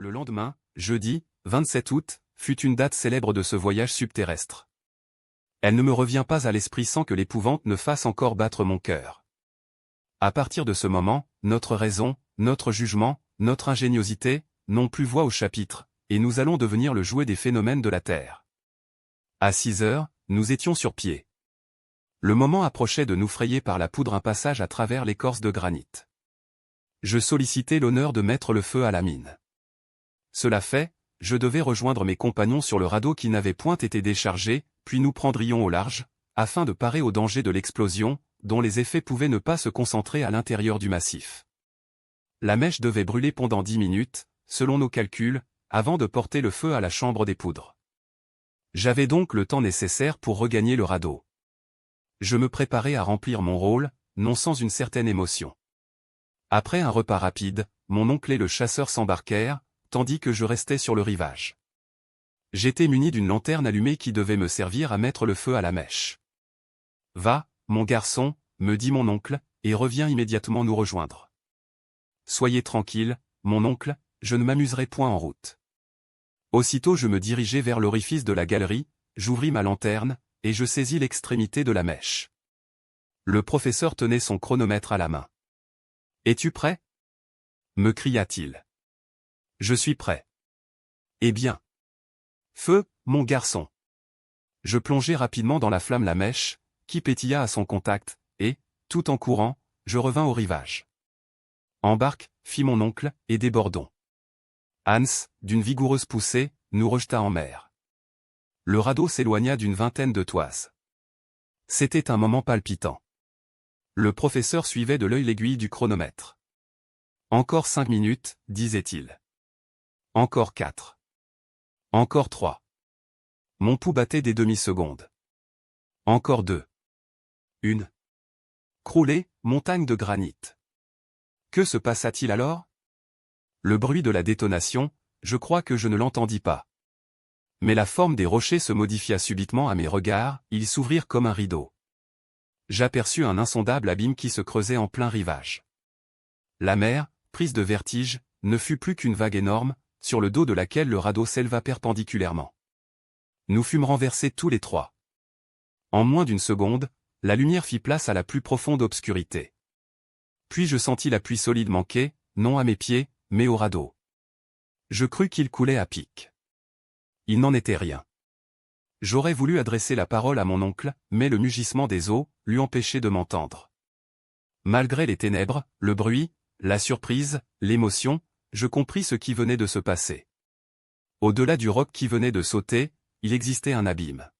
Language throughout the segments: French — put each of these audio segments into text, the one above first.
Le lendemain, jeudi, 27 août, fut une date célèbre de ce voyage subterrestre. Elle ne me revient pas à l'esprit sans que l'épouvante ne fasse encore battre mon cœur. À partir de ce moment, notre raison, notre jugement, notre ingéniosité, n'ont plus voix au chapitre, et nous allons devenir le jouet des phénomènes de la Terre. À 6 heures, nous étions sur pied. Le moment approchait de nous frayer par la poudre un passage à travers l'écorce de granit. Je sollicitai l'honneur de mettre le feu à la mine. Cela fait, je devais rejoindre mes compagnons sur le radeau qui n'avait point été déchargé, puis nous prendrions au large, afin de parer au danger de l'explosion, dont les effets pouvaient ne pas se concentrer à l'intérieur du massif. La mèche devait brûler pendant 10 minutes, selon nos calculs, avant de porter le feu à la chambre des poudres. J'avais donc le temps nécessaire pour regagner le radeau. Je me préparais à remplir mon rôle, non sans une certaine émotion. Après un repas rapide, mon oncle et le chasseur s'embarquèrent, tandis que je restais sur le rivage. J'étais muni d'une lanterne allumée qui devait me servir à mettre le feu à la mèche. « Va, mon garçon, me dit mon oncle, et reviens immédiatement nous rejoindre. Soyez tranquille, mon oncle, je ne m'amuserai point en route. » Aussitôt je me dirigeai vers l'orifice de la galerie, j'ouvris ma lanterne, et je saisis l'extrémité de la mèche. Le professeur tenait son chronomètre à la main. « Es-tu prêt ?» me cria-t-il. « Je suis prêt. » « Eh bien. Feu, mon garçon. » Je plongeai rapidement dans la flamme la mèche, qui pétilla à son contact, et, tout en courant, je revins au rivage. « Embarque, fit mon oncle, et débordons. » Hans, d'une vigoureuse poussée, nous rejeta en mer. Le radeau s'éloigna d'une vingtaine de toises. C'était un moment palpitant. Le professeur suivait de l'œil l'aiguille du chronomètre. « Encore 5 minutes, disait-il. Encore 4. Encore 3. Mon pouls battait des demi-secondes. Encore 2. 1. Croulée, montagne de granit. Que se passa-t-il alors? Le bruit de la détonation, je crois que je ne l'entendis pas. Mais la forme des rochers se modifia subitement à mes regards, ils s'ouvrirent comme un rideau. J'aperçus un insondable abîme qui se creusait en plein rivage. La mer, prise de vertige, ne fut plus qu'une vague énorme, sur le dos de laquelle le radeau s'éleva perpendiculairement. Nous fûmes renversés tous les trois. En moins d'une seconde, la lumière fit place à la plus profonde obscurité. Puis je sentis la pluie solide manquer, non à mes pieds, mais au radeau. Je crus qu'il coulait à pic. Il n'en était rien. J'aurais voulu adresser la parole à mon oncle, mais le mugissement des eaux l'eût empêché de m'entendre. Malgré les ténèbres, le bruit, la surprise, l'émotion, je compris ce qui venait de se passer. Au-delà du roc qui venait de sauter, il existait un abîme.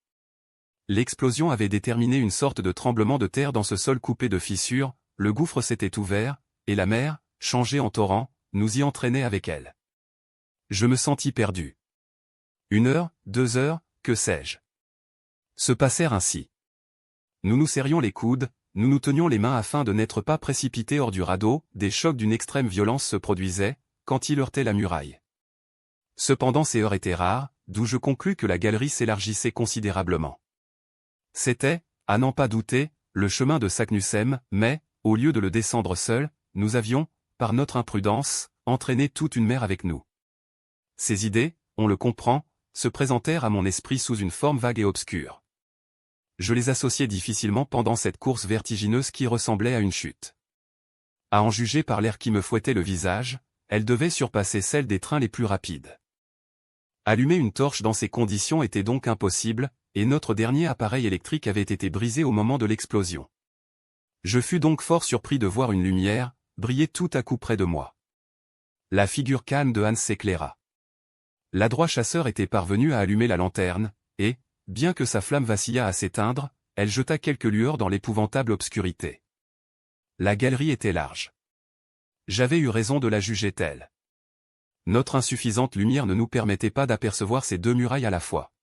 L'explosion avait déterminé une sorte de tremblement de terre dans ce sol coupé de fissures, le gouffre s'était ouvert, et la mer, changée en torrent, nous y entraînait avec elle. Je me sentis perdu. 1 heure, 2 heures, que sais-je? Se passèrent ainsi. Nous nous serrions les coudes, nous nous tenions les mains afin de n'être pas précipités hors du radeau, des chocs d'une extrême violence se produisaient, quand il heurtait la muraille. Cependant ces heures étaient rares, d'où je conclus que la galerie s'élargissait considérablement. C'était, à n'en pas douter, le chemin de Saknussemm, mais, au lieu de le descendre seul, nous avions, par notre imprudence, entraîné toute une mer avec nous. Ces idées, on le comprend, se présentèrent à mon esprit sous une forme vague et obscure. Je les associais difficilement pendant cette course vertigineuse qui ressemblait à une chute. À en juger par l'air qui me fouettait le visage, elle devait surpasser celle des trains les plus rapides. Allumer une torche dans ces conditions était donc impossible, et notre dernier appareil électrique avait été brisé au moment de l'explosion. Je fus donc fort surpris de voir une lumière briller tout à coup près de moi. La figure calme de Hans s'éclaira. L'adroit chasseur était parvenu à allumer la lanterne, et, bien que sa flamme vacillât à s'éteindre, elle jeta quelques lueurs dans l'épouvantable obscurité. La galerie était large. J'avais eu raison de la juger telle. Notre insuffisante lumière ne nous permettait pas d'apercevoir ces deux murailles à la fois.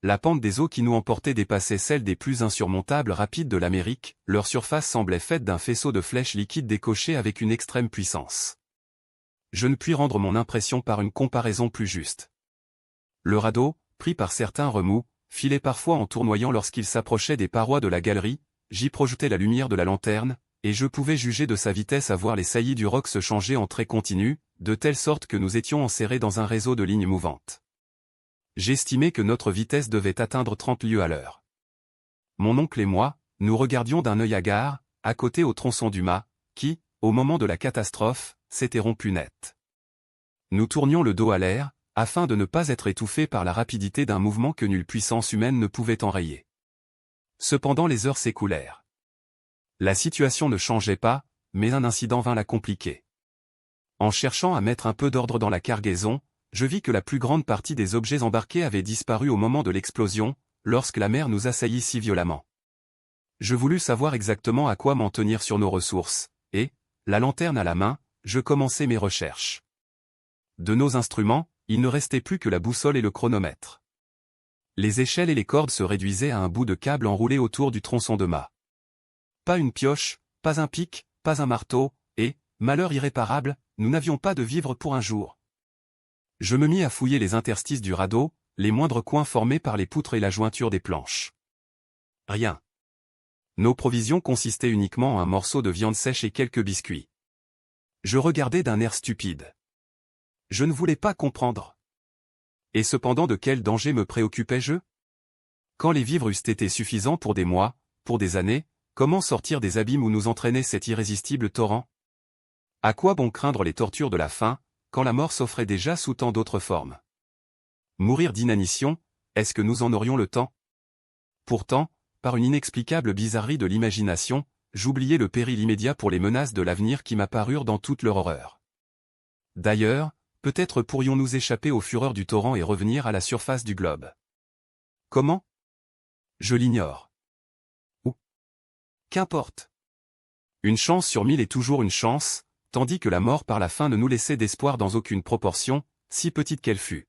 La pente des eaux qui nous emportaient dépassait celle des plus insurmontables rapides de l'Amérique, leur surface semblait faite d'un faisceau de flèches liquides décochées avec une extrême puissance. Je ne puis rendre mon impression par une comparaison plus juste. Le radeau, pris par certains remous, filait parfois en tournoyant lorsqu'il s'approchait des parois de la galerie, j'y projetais la lumière de la lanterne, et je pouvais juger de sa vitesse à voir les saillies du roc se changer en traits continus, de telle sorte que nous étions enserrés dans un réseau de lignes mouvantes. J'estimais que notre vitesse devait atteindre 30 lieues à l'heure. Mon oncle et moi, nous regardions d'un œil hagard, à côté au tronçon du mât, qui, au moment de la catastrophe, s'était rompu net. Nous tournions le dos à l'air, afin de ne pas être étouffés par la rapidité d'un mouvement que nulle puissance humaine ne pouvait enrayer. Cependant les heures s'écoulèrent. La situation ne changeait pas, mais un incident vint la compliquer. En cherchant à mettre un peu d'ordre dans la cargaison, je vis que la plus grande partie des objets embarqués avaient disparu au moment de l'explosion, lorsque la mer nous assaillit si violemment. Je voulus savoir exactement à quoi m'en tenir sur nos ressources, et, la lanterne à la main, je commençai mes recherches. De nos instruments, il ne restait plus que la boussole et le chronomètre. Les échelles et les cordes se réduisaient à un bout de câble enroulé autour du tronçon de mât. Pas une pioche, pas un pic, pas un marteau, et, malheur irréparable, nous n'avions pas de vivres pour un jour. Je me mis à fouiller les interstices du radeau, les moindres coins formés par les poutres et la jointure des planches. Rien. Nos provisions consistaient uniquement en un morceau de viande sèche et quelques biscuits. Je regardais d'un air stupide. Je ne voulais pas comprendre. Et cependant de quel danger me préoccupais-je? Quand les vivres eussent été suffisants pour des mois, pour des années, comment sortir des abîmes où nous entraînait cet irrésistible torrent? À quoi bon craindre les tortures de la faim, quand la mort s'offrait déjà sous tant d'autres formes? Mourir d'inanition, est-ce que nous en aurions le temps? Pourtant, par une inexplicable bizarrerie de l'imagination, j'oubliais le péril immédiat pour les menaces de l'avenir qui m'apparurent dans toute leur horreur. D'ailleurs, peut-être pourrions-nous échapper aux fureurs du torrent et revenir à la surface du globe. Comment? Je l'ignore. Où? Qu'importe. Une chance sur 1000 est toujours une chance, tandis que la mort par la faim ne nous laissait d'espoir dans aucune proportion, si petite qu'elle fût.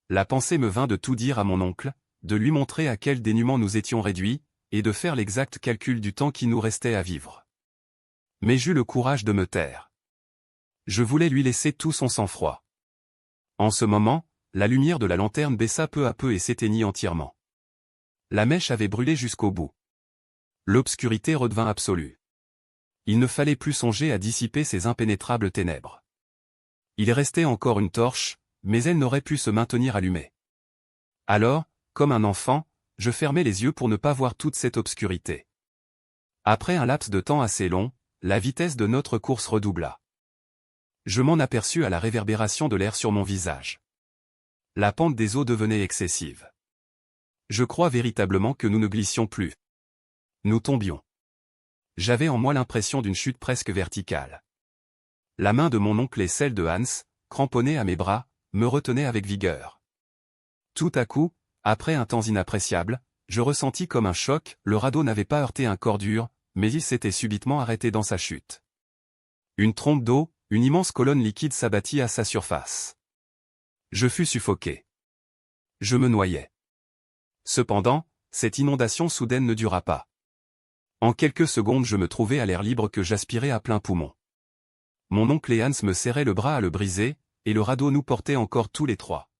La pensée me vint de tout dire à mon oncle, de lui montrer à quel dénuement nous étions réduits, et de faire l'exact calcul du temps qui nous restait à vivre. Mais j'eus le courage de me taire. Je voulais lui laisser tout son sang-froid. En ce moment, la lumière de la lanterne baissa peu à peu et s'éteignit entièrement. La mèche avait brûlé jusqu'au bout. L'obscurité redevint absolue. Il ne fallait plus songer à dissiper ces impénétrables ténèbres. Il restait encore une torche, mais elle n'aurait pu se maintenir allumée. Alors, comme un enfant, je fermai les yeux pour ne pas voir toute cette obscurité. Après un laps de temps assez long, la vitesse de notre course redoubla. Je m'en aperçus à la réverbération de l'air sur mon visage. La pente des eaux devenait excessive. Je crois véritablement que nous ne glissions plus. Nous tombions. J'avais en moi l'impression d'une chute presque verticale. La main de mon oncle et celle de Hans, cramponnées à mes bras, me retenaient avec vigueur. Tout à coup, après un temps inappréciable, je ressentis comme un choc, le radeau n'avait pas heurté un corps dur, mais il s'était subitement arrêté dans sa chute. Une trompe d'eau, une immense colonne liquide s'abattit à sa surface. Je fus suffoqué. Je me noyais. Cependant, cette inondation soudaine ne dura pas. En quelques secondes je me trouvais à l'air libre que j'aspirais à plein poumon. Mon oncle et Hans me serraient le bras à le briser, et le radeau nous portait encore tous les trois.